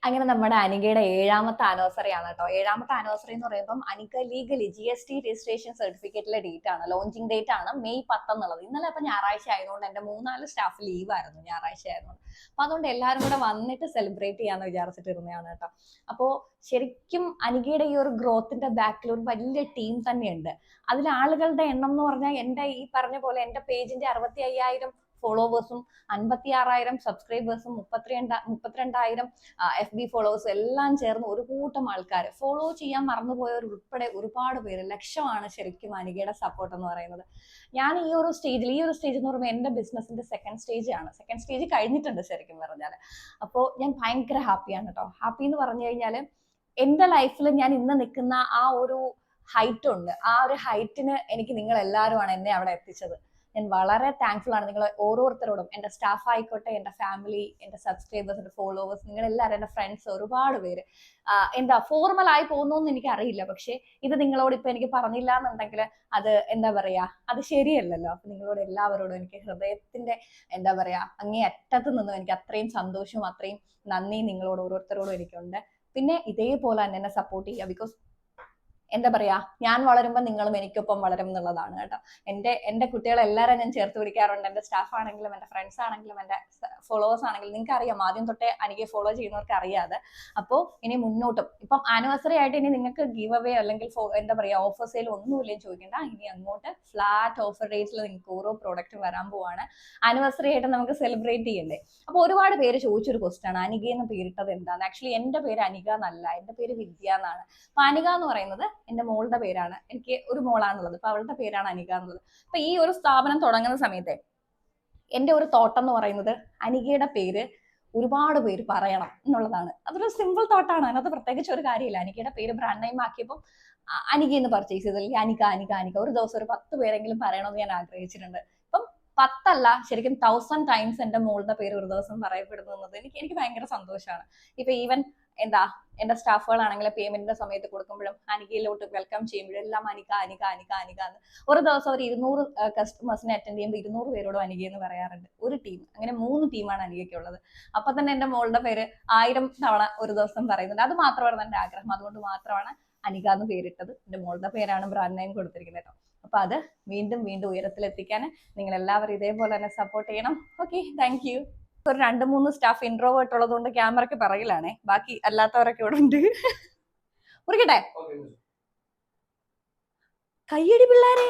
അങ്ങനെ നമ്മുടെ അനികയുടെ 7ാമത്തെ ആനിവേഴ്സറി ആണ് കേട്ടോ. 7ാമത്തെ ആനിവേഴ്സറി എന്ന് പറയുമ്പോൾ അനിക ലീഗലി GST രജിസ്ട്രേഷൻ സർട്ടിഫിക്കറ്റിലെ ഡേറ്റ് ആണ്, ലോഞ്ചിങ് ഡേറ്റ് ആണ് മെയ് 10 എന്നുള്ളത്. ഇന്നലെ അപ്പൊ ഞായറാഴ്ച ആയതുകൊണ്ട് എന്റെ 3-4 സ്റ്റാഫ് ലീവ് ആയിരുന്നു ഞായറാഴ്ച ആയതുകൊണ്ട്. അപ്പൊ അതുകൊണ്ട് എല്ലാവരും കൂടെ വന്നിട്ട് സെലിബ്രേറ്റ് ചെയ്യാന്ന് വിചാരിച്ചിട്ടിരുന്നതാണ് കേട്ടോ. അപ്പോ ശരിക്കും അനികയുടെ ഈ ഒരു ഗ്രോത്തിന്റെ ബാക്കിൽ ഒരു വലിയ ടീം തന്നെയുണ്ട്. അതിൽ ആളുകളുടെ എണ്ണം എന്ന് പറഞ്ഞാൽ എന്റെ ഈ പറഞ്ഞ പോലെ എന്റെ പേജിന്റെ 65,000 ഫോളോവേഴ്സും 56,000 സബ്സ്ക്രൈബേഴ്സും 32,000 FB ഫോളോവേഴ്സും എല്ലാം ചേർന്ന് ഒരു കൂട്ടം ആൾക്കാർ, ഫോളോ ചെയ്യാൻ മറന്നുപോയവർ ഉൾപ്പെടെ ഒരുപാട് പേര്, ലക്ഷമാണ് ശരിക്കും അനികയുടെ സപ്പോർട്ട് എന്ന് പറയുന്നത്. ഞാൻ ഈ ഒരു സ്റ്റേജ് എന്ന് പറയുമ്പോൾ എന്റെ ബിസിനസിന്റെ സെക്കൻഡ് സ്റ്റേജ് കഴിഞ്ഞിട്ടുണ്ട് ശരിക്കും പറഞ്ഞാൽ. അപ്പോൾ ഞാൻ ഭയങ്കര ഹാപ്പിയാണ് കേട്ടോ. ഹാപ്പി എന്ന് പറഞ്ഞു കഴിഞ്ഞാൽ എന്റെ ലൈഫിൽ ഞാൻ ഇന്ന് നിൽക്കുന്ന ആ ഒരു ഹൈറ്റ് ഉണ്ട്. ആ ഒരു ഹൈറ്റിന് എനിക്ക് നിങ്ങൾ എല്ലാവരുമാണ് എന്നെ അവിടെ എത്തിച്ചത്. ഞാൻ വളരെ താങ്ക്ഫുൾ ആണ് നിങ്ങൾ ഓരോരുത്തരോടും. എൻ്റെ സ്റ്റാഫ് ആയിക്കോട്ടെ, എൻ്റെ ഫാമിലി, എൻ്റെ സബ്സ്ക്രൈബേഴ്സ്, എൻ്റെ ഫോളോവേഴ്സ്, നിങ്ങളെല്ലാവരും, എൻ്റെ ഫ്രണ്ട്സ്, ഒരുപാട് പേര്. എന്താ ഫോർമൽ ആയി പോകുന്നോന്ന് എനിക്ക് അറിയില്ല, പക്ഷെ ഇത് നിങ്ങളോട് ഇപ്പൊ എനിക്ക് പറഞ്ഞില്ല എന്നുണ്ടെങ്കിൽ അത് എന്താ പറയാ, അത് ശരിയല്ലല്ലോ. അപ്പൊ നിങ്ങളോട് എല്ലാവരോടും എനിക്ക് ഹൃദയത്തിന്റെ എന്താ പറയാ അങ്ങേ അറ്റത്ത് നിന്നും എനിക്ക് അത്രയും സന്തോഷവും അത്രയും നന്ദി നിങ്ങളോട് ഓരോരുത്തരോടും എനിക്കുണ്ട്. പിന്നെ ഇതേപോലെ തന്നെ എന്നെ സപ്പോർട്ട് ചെയ്യുക. ബിക്കോസ് എന്താ പറയാ, ഞാൻ വളരുമ്പോൾ നിങ്ങളും എനിക്കൊപ്പം വളരും എന്നുള്ളതാണ് കേട്ടോ. എന്റെ കുട്ടികളെല്ലാവരും ഞാൻ ചേർത്ത് പിടിക്കാറുണ്ട്. എൻ്റെ സ്റ്റാഫ് ആണെങ്കിലും എൻ്റെ ഫ്രണ്ട്സ് ആണെങ്കിലും എൻ്റെ ഫോളോവേഴ്സ് ആണെങ്കിലും. നിങ്ങൾക്ക് അറിയാം, ആദ്യം തൊട്ടേ എനിക്ക് ഫോളോ ചെയ്യുന്നവർക്ക് അറിയാതെ. അപ്പോൾ ഇനി മുന്നോട്ടും ഇപ്പം ആനിവേഴ്സറി ആയിട്ട് ഇനി നിങ്ങൾക്ക് ഗീവ് അവേ അല്ലെങ്കിൽ എന്താ പറയാ ഓഫർ സെയിൽ ഒന്നുമില്ലെന്ന് ചോദിക്കേണ്ട. ഇനി അങ്ങോട്ട് ഫ്ലാറ്റ് ഓഫർ റേറ്റിൽ നിങ്ങൾക്ക് ഓരോ പ്രോഡക്റ്റ് വരാൻ പോവാണ്. ആനിവേഴ്സറി ആയിട്ട് നമുക്ക് സെലിബ്രേറ്റ് ചെയ്യണ്ടേ. അപ്പോൾ ഒരുപാട് പേര് ചോദിച്ചൊരു ക്വസ്റ്റ്യൻ ആണ്, അനിക എന്ന് പേരിട്ടത് എന്താണ്? ആക്ച്വലി എൻ്റെ പേര് അനിക എന്നല്ല, എൻ്റെ പേര് വിദ്യ എന്നാണ്. അപ്പൊ അനിക എന്ന് പറയുന്നത് എന്റെ മോളുടെ പേരാണ്. എനിക്ക് ഒരു മോളാണുള്ളത്, അപ്പൊ അവളുടെ പേരാണ് അനിക എന്നുള്ളത്. അപ്പൊ ഈ ഒരു സ്ഥാപനം തുടങ്ങുന്ന സമയത്തെ എന്റെ ഒരു തോട്ടം എന്ന് പറയുന്നത് അനികയുടെ പേര് ഒരുപാട് പേര് പറയണം എന്നുള്ളതാണ്. അതൊരു സിമ്പിൾ തോട്ടാണ്, അതിനകത്ത് പ്രത്യേകിച്ച് ഒരു കാര്യമില്ല. അനികയുടെ പേര് ബ്രാൻഡ് നെയിം ആക്കിയപ്പോൾ അനിക എന്ന് പർച്ചേസ് ചെയ്തില്ലെങ്കിൽ അനിക അനിക അനിക ഒരു ദിവസം ഒരു 10 പേരെങ്കിലും പറയണമെന്ന് ഞാൻ ആഗ്രഹിച്ചിട്ടുണ്ട്. ഇപ്പം 10 അല്ല, ശരിക്കും 1000 ടൈംസ് എന്റെ മോളുടെ പേര് ഒരു ദിവസം പറയപ്പെടുന്നത് എനിക്ക് ഭയങ്കര സന്തോഷമാണ്. ഇപ്പൊ ഈവൻ എന്താ എന്റെ സ്റ്റാഫുകളാണെങ്കിലും പേയ്മെന്റിന്റെ സമയത്ത് കൊടുക്കുമ്പോഴും അനികയിലോട്ട് വെൽക്കം ചെയ്യുമ്പോഴും എല്ലാം അനിക അനിക അനിക അനിക എന്ന്. ഒരു ദിവസം ഒരു 200 കസ്റ്റമേഴ്സിനെ അറ്റൻഡ് ചെയ്യുമ്പോൾ 200 പേരോടും അനിക എന്ന് പറയാറുണ്ട്. ഒരു ടീം, അങ്ങനെ 3 ടീമാണ് അനികയ്ക്കുള്ളത്. അപ്പൊ തന്നെ എന്റെ മോളുടെ പേര് 1000 തവണ ഒരു ദിവസം പറയുന്നുണ്ട്. അത് മാത്രമായിരുന്നു എന്റെ ആഗ്രഹം. അതുകൊണ്ട് മാത്രമാണ് അനിക എന്ന് പേരിട്ടത്. എന്റെ മോളുടെ പേരാണ് ബ്രാൻഡ് നെയിം കൊടുത്തിരിക്കുന്നത് കേട്ടോ. അപ്പൊ അത് വീണ്ടും വീണ്ടും ഉയരത്തിലെത്തിക്കാൻ നിങ്ങൾ എല്ലാവരും ഇതേപോലെ തന്നെ സപ്പോർട്ട് ചെയ്യണം. Okay, thank you. ഒരു 2-3 സ്റ്റാഫ് ഇൻട്രോവേർട്ട് ഉള്ളത് കൊണ്ട് ക്യാമറയ്ക്ക് പിറകിലാണേ, ബാക്കി അല്ലാത്തവരൊക്കെ ഇവിടെ ഉണ്ട്. മുറിക്കട്ടെ, കയ്യടി പിള്ളേരെ.